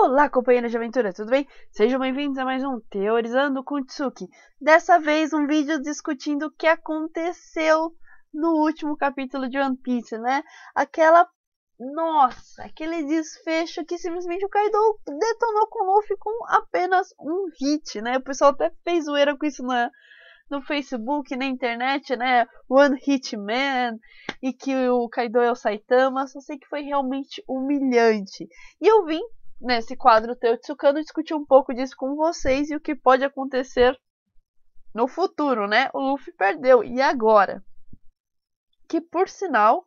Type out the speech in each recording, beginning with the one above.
Olá, companheiros de aventura, tudo bem? Sejam bem-vindos a mais um Teorizando com Tsuki. Dessa vez um vídeo discutindo o que aconteceu no último capítulo de One Piece, né? Aquele desfecho que simplesmente o Kaido detonou com o Luffy com apenas um hit, né? O pessoal até fez zoeira com isso no Facebook, na internet, né? One Hit Man, e que o Kaido é o Saitama. Só sei que foi realmente humilhante. E eu vim nesse quadro Teotsukano discutir um pouco disso com vocês e o que pode acontecer no futuro, né? O Luffy perdeu, e agora? Que, por sinal,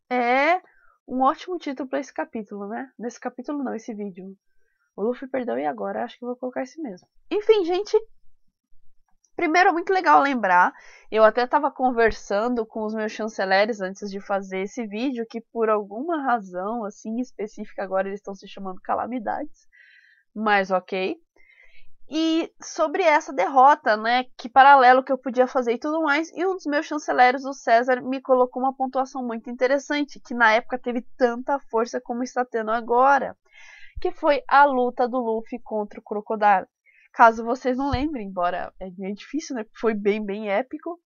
é um ótimo título para esse capítulo, né? Nesse capítulo não, esse vídeo. O Luffy perdeu e agora? Acho que vou colocar esse mesmo. Enfim, gente. Primeiro, é muito legal lembrar, eu até estava conversando com os meus chanceleres antes de fazer esse vídeo, que por alguma razão assim específica agora eles estão se chamando Calamidades, mas ok. E sobre essa derrota, né, que paralelo que eu podia fazer e tudo mais, e um dos meus chanceleres, o César, me colocou uma pontuação muito interessante, que na época teve tanta força como está tendo agora, que foi a luta do Luffy contra o Crocodile. Caso vocês não lembrem, embora é meio difícil, né? Foi bem épico.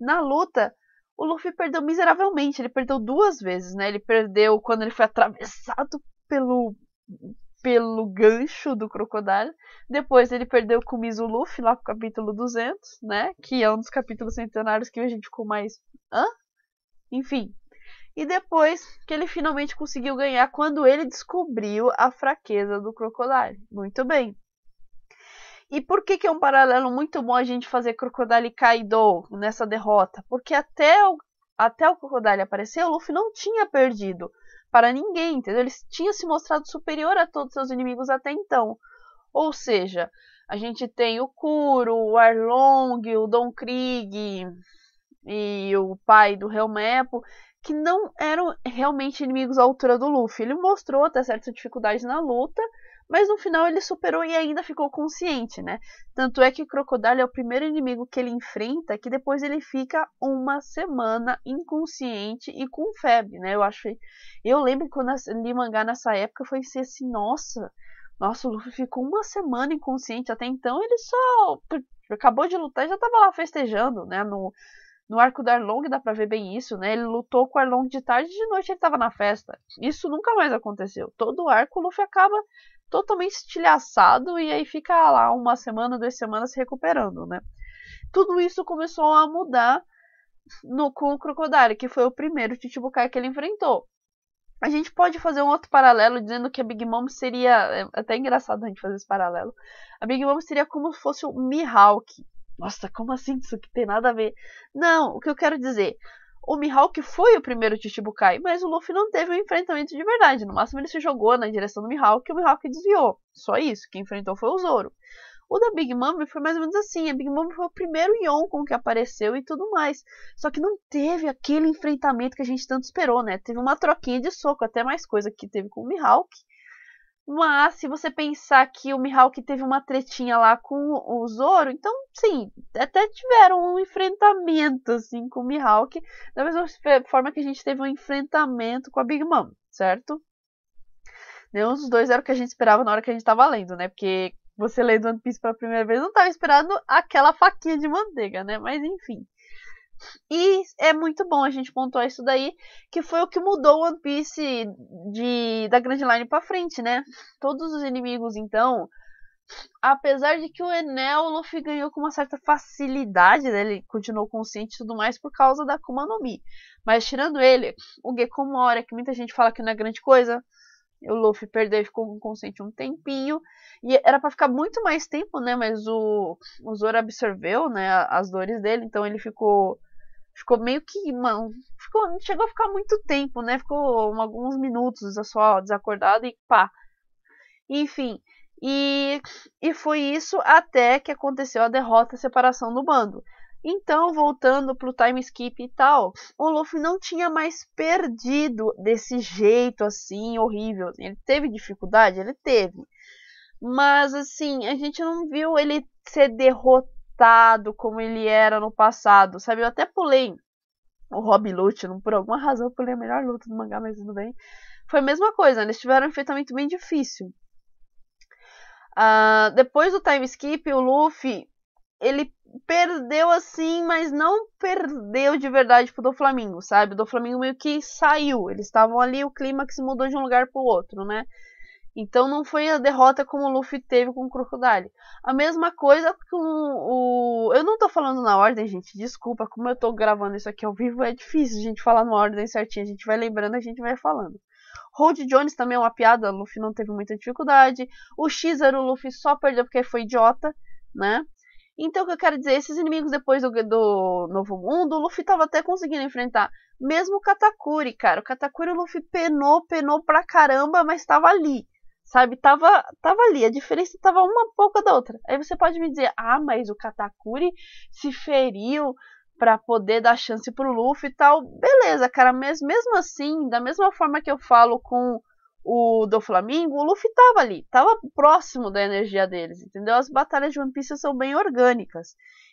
Na luta, o Luffy perdeu miseravelmente. Ele perdeu duas vezes, né? Ele perdeu quando ele foi atravessado pelo gancho do Crocodile. Depois ele perdeu com o Mizu Luffy, lá pro capítulo 200, né? Que é um dos capítulos centenários que a gente ficou mais... Hã? Enfim. E depois que ele finalmente conseguiu ganhar quando ele descobriu a fraqueza do Crocodile. Muito bem. E por que é um paralelo muito bom a gente fazer Crocodile e Kaido nessa derrota? Porque até o Crocodile aparecer, o Luffy não tinha perdido para ninguém, entendeu? Ele tinha se mostrado superior a todos os seus inimigos até então. Ou seja, a gente tem o Kuro, o Arlong, o Don Krieg e o pai do Helmepo, que não eram realmente inimigos à altura do Luffy. Ele mostrou até certas dificuldades na luta, mas no final ele superou e ainda ficou consciente, né? Tanto é que o Crocodile é o primeiro inimigo que ele enfrenta, que depois ele fica uma semana inconsciente e com febre, né? Eu lembro que quando eu li mangá nessa época, foi assim, nossa, o Luffy ficou uma semana inconsciente. Até então ele só acabou de lutar e já tava lá festejando, né? No arco do Arlong dá pra ver bem isso, né? Ele lutou com o Arlong de tarde e de noite ele tava na festa. Isso nunca mais aconteceu. Todo o arco o Luffy acaba totalmente estilhaçado e aí fica lá uma semana, 2 semanas se recuperando, né? Tudo isso começou a mudar com o Crocodile, que foi o primeiro Chichibukai que ele enfrentou. A gente pode fazer um outro paralelo dizendo que a Big Mom seria... É até engraçado a gente fazer esse paralelo. A Big Mom seria como se fosse o Mihawk. Nossa, como assim? Isso que tem nada a ver. Não, o que eu quero dizer... O Mihawk foi o primeiro Chichibukai, mas o Luffy não teve um enfrentamento de verdade. No máximo ele se jogou na direção do Mihawk e o Mihawk desviou. Só isso. Quem enfrentou foi o Zoro. O da Big Mom foi mais ou menos assim. A Big Mom foi o primeiro Yonko que apareceu e tudo mais. Só que não teve aquele enfrentamento que a gente tanto esperou, né? Teve uma troquinha de soco, até mais coisa que teve com o Mihawk. Mas se você pensar que o Mihawk teve uma tretinha lá com o Zoro, então sim, até tiveram um enfrentamento assim com o Mihawk, da mesma forma que a gente teve um enfrentamento com a Big Mom, certo? Nenhum dos dois era o que a gente esperava na hora que a gente estava lendo, né? Porque você lendo One Piece pela primeira vez não estava esperando aquela faquinha de manteiga, né? Mas enfim. E é muito bom a gente pontuar isso daí, que foi o que mudou o One Piece da Grand Line pra frente, né? Todos os inimigos, então, apesar de que o Enel, o Luffy ganhou com uma certa facilidade, né? Ele continuou consciente e tudo mais por causa da Akuma no Mi. Mas tirando ele, o Gekko Moria, que muita gente fala que não é grande coisa, o Luffy perdeu e ficou consciente um tempinho. E era pra ficar muito mais tempo, né? Mas o Zoro absorveu, né, as dores dele, então ele ficou meio que, mano, chegou a ficar muito tempo, né? Ficou alguns minutos só desacordado e pá. Enfim, e foi isso até que aconteceu a derrota e a separação do bando. Então, voltando pro time skip e tal, o Luffy não tinha mais perdido desse jeito assim, horrível. Ele teve dificuldade? Ele teve. Mas, assim, a gente não viu ele ser derrotado como ele era no passado, sabe? Eu até pulei o Rob Lute, por alguma razão eu pulei a melhor luta do mangá, mas tudo bem. Foi a mesma coisa, eles tiveram um enfrentamento bem difícil. Depois do time skip, o Luffy, ele perdeu assim, mas não perdeu de verdade pro Doflamingo, sabe? O Doflamingo meio que saiu, eles estavam ali, o clímax mudou de um lugar pro outro, né? Então não foi a derrota como o Luffy teve com o Crocodile. A mesma coisa com o... Eu não tô falando na ordem, gente, desculpa, como eu tô gravando isso aqui ao vivo, é difícil a gente falar na ordem certinha, a gente vai lembrando, a gente vai falando. Hold Jones também é uma piada, o Luffy não teve muita dificuldade. O Xero, o Luffy só perdeu porque foi idiota, né? Então o que eu quero dizer, esses inimigos depois do Novo Mundo, o Luffy tava até conseguindo enfrentar. Mesmo o Katakuri, cara. O Katakuri o Luffy penou pra caramba, mas tava ali. Sabe, tava ali, a diferença tava uma pouca da outra. Aí você pode me dizer, mas o Katakuri se feriu pra poder dar chance pro Luffy e tal. Beleza, cara, mas mesmo assim, da mesma forma que eu falo com o Doflamingo, o Luffy tava ali, tava próximo da energia deles, entendeu? As batalhas de One Piece são bem orgânicas.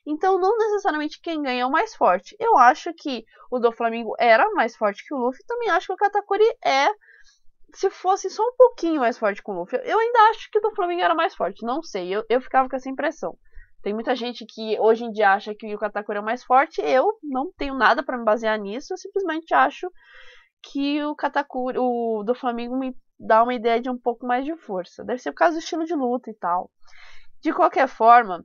Então, não necessariamente quem ganha é o mais forte. Eu acho que o Doflamingo era mais forte que o Luffy, também acho que o Katakuri se fosse só um pouquinho mais forte com o Luffy. Eu ainda acho que o Doflamingo era mais forte, não sei, eu ficava com essa impressão. Tem muita gente que hoje em dia acha que o Katakuri é mais forte, eu não tenho nada para me basear nisso, eu simplesmente acho que o Katakuri, o Doflamingo me dá uma ideia de um pouco mais de força. Deve ser por causa do estilo de luta e tal. De qualquer forma,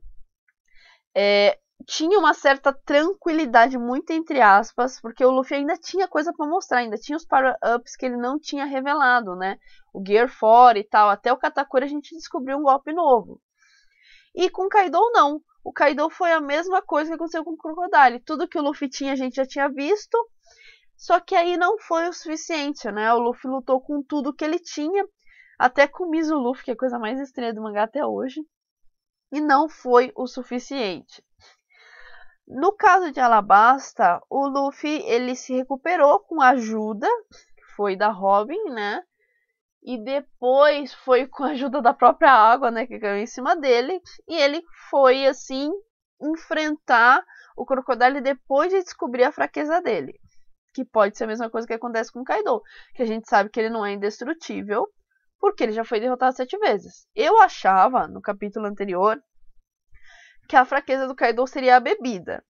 tinha uma certa tranquilidade, muito entre aspas, porque o Luffy ainda tinha coisa para mostrar, ainda tinha os power-ups que ele não tinha revelado, né? O Gear 4 e tal. Até o Katakuri a gente descobriu um golpe novo. E com o Kaido não. O Kaido foi a mesma coisa que aconteceu com o Crocodile. Tudo que o Luffy tinha, a gente já tinha visto. Só que aí não foi o suficiente, né? O Luffy lutou com tudo que ele tinha. Até com o Mizu Luffy, que é a coisa mais estranha do mangá até hoje. E não foi o suficiente. No caso de Alabasta, o Luffy ele se recuperou com a ajuda, que foi da Robin, né? E depois foi com a ajuda da própria água, né, que caiu em cima dele, e ele foi assim enfrentar o Crocodile depois de descobrir a fraqueza dele, que pode ser a mesma coisa que acontece com o Kaido, que a gente sabe que ele não é indestrutível, porque ele já foi derrotado 7 vezes. Eu achava no capítulo anterior que a fraqueza do Kaido seria a bebida.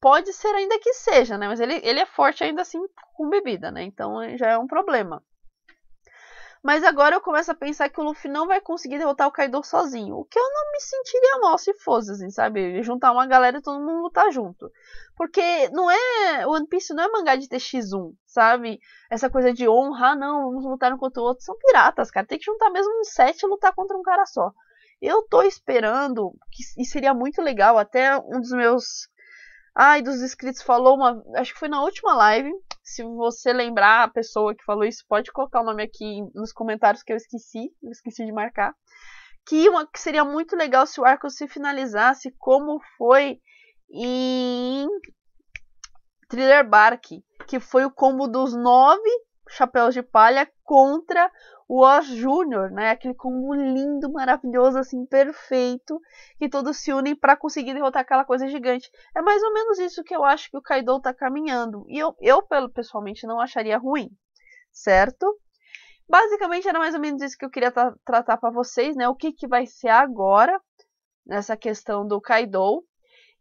Pode ser ainda que seja, né? Mas ele é forte ainda assim com bebida, né? Então já é um problema. Mas agora eu começo a pensar que o Luffy não vai conseguir derrotar o Kaido sozinho. O que eu não me sentiria mal se fosse, assim, sabe? Juntar uma galera e todo mundo lutar junto. Porque não é... One Piece não é mangá de TX1, sabe? Essa coisa de honra, não, vamos lutar um contra o outro. São piratas, cara. Tem que juntar mesmo uns 7 e lutar contra um cara só. Eu tô esperando, e seria muito legal, até um dos meus... dos inscritos falou acho que foi na última live. Se você lembrar a pessoa que falou isso, pode colocar o nome aqui nos comentários que eu esqueci de marcar. Que seria muito legal se o arco se finalizasse como foi em Thriller Bark, que foi o combo dos 9 chapéus de palha contra o Oz Jr., né? Aquele combo lindo, maravilhoso, assim, perfeito, que todos se unem para conseguir derrotar aquela coisa gigante. É mais ou menos isso que eu acho que o Kaido tá caminhando. E eu pessoalmente não acharia ruim, certo? Basicamente era mais ou menos isso que eu queria tratar para vocês, né? O que vai ser agora nessa questão do Kaido.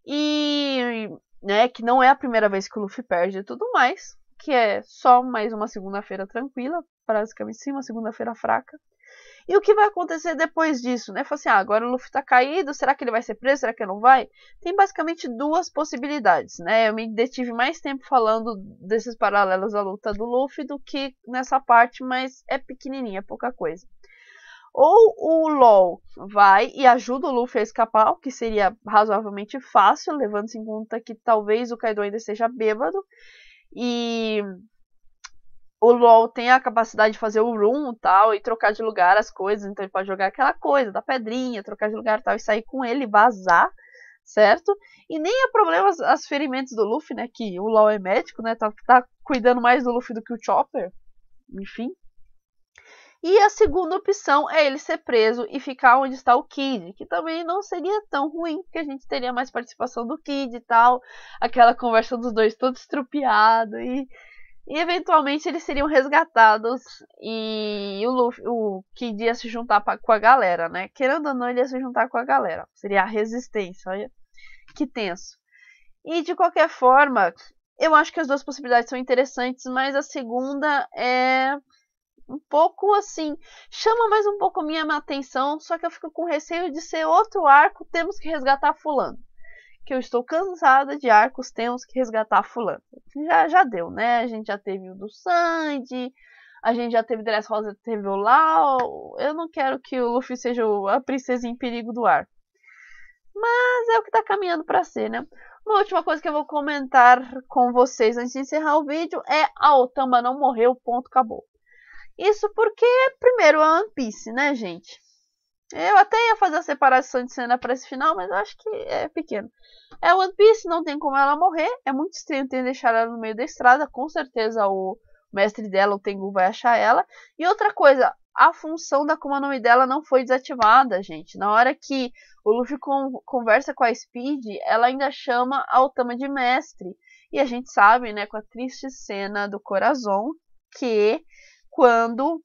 E, né, que não é a primeira vez que o Luffy perde e tudo mais, que é só mais uma segunda-feira tranquila, basicamente sim, uma segunda-feira fraca. E o que vai acontecer depois disso, né? Fala assim, agora o Luffy tá caído, será que ele vai ser preso, será que não vai? Tem basicamente 2 possibilidades, né? Eu me detive mais tempo falando desses paralelos à luta do Luffy do que nessa parte, mas é pequenininha, é pouca coisa. Ou o LOL vai e ajuda o Luffy a escapar, o que seria razoavelmente fácil, levando-se em conta que talvez o Kaido ainda esteja bêbado. E o LOL tem a capacidade de fazer o room e tal, e trocar de lugar as coisas. Então ele pode jogar aquela coisa da pedrinha, trocar de lugar e tal, e sair com ele, vazar, certo? E nem é problema as ferimentos do Luffy, né? Que o LOL é médico, né? Tá cuidando mais do Luffy do que o Chopper. Enfim. E a segunda opção é ele ser preso e ficar onde está o Kid, que também não seria tão ruim, porque a gente teria mais participação do Kid e tal, aquela conversa dos dois todo estrupiado, e E eventualmente eles seriam resgatados e o Luffy, o Kid ia se juntar com a galera, né? Querendo ou não, ele ia se juntar com a galera. Seria a resistência, olha que tenso. E de qualquer forma, eu acho que as duas possibilidades são interessantes, mas a segunda é um pouco assim, chama mais um pouco a minha atenção, só que eu fico com receio de ser outro arco, temos que resgatar fulano. Que eu estou cansada de arcos, temos que resgatar fulano. Já deu, né? A gente já teve o do Sandy, a gente já teve Dressrosa, teve o Lau. Eu não quero que o Luffy seja a princesa em perigo do arco. Mas é o que tá caminhando para ser, né? Uma última coisa que eu vou comentar com vocês antes de encerrar o vídeo é a Otama não morreu, ponto, acabou. Isso porque, primeiro, a One Piece, né, gente? Eu até ia fazer a separação de cena para esse final, mas eu acho que é pequeno. É One Piece, não tem como ela morrer. É muito estranho ter deixado ela no meio da estrada. Com certeza o mestre dela, o Tengu, vai achar ela. E outra coisa, a função da Akuma no Mi dela não foi desativada, gente. Na hora que o Luffy conversa com a Speed, ela ainda chama a Otama de mestre. E a gente sabe, né, com a triste cena do Corazon, que quando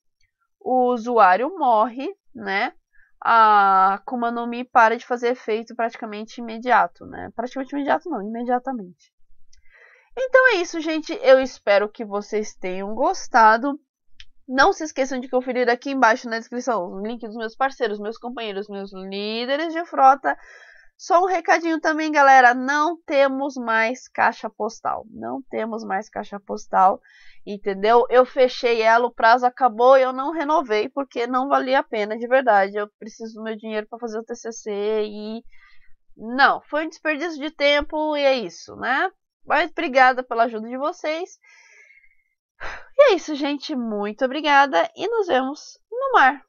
o usuário morre, né, a Akuma no Mi para de fazer efeito praticamente imediato, né? Praticamente imediato não, imediatamente. Então é isso, gente. Eu espero que vocês tenham gostado. Não se esqueçam de conferir aqui embaixo na descrição o link dos meus parceiros, meus companheiros, meus líderes de frota. Só um recadinho também, galera. Não temos mais caixa postal. Não temos mais caixa postal. Entendeu? Eu fechei ela, o prazo acabou e eu não renovei porque não valia a pena, de verdade. Eu preciso do meu dinheiro para fazer o TCC e não, foi um desperdício de tempo e é isso, né? Mas obrigada pela ajuda de vocês. E é isso, gente. Muito obrigada e nos vemos no mar.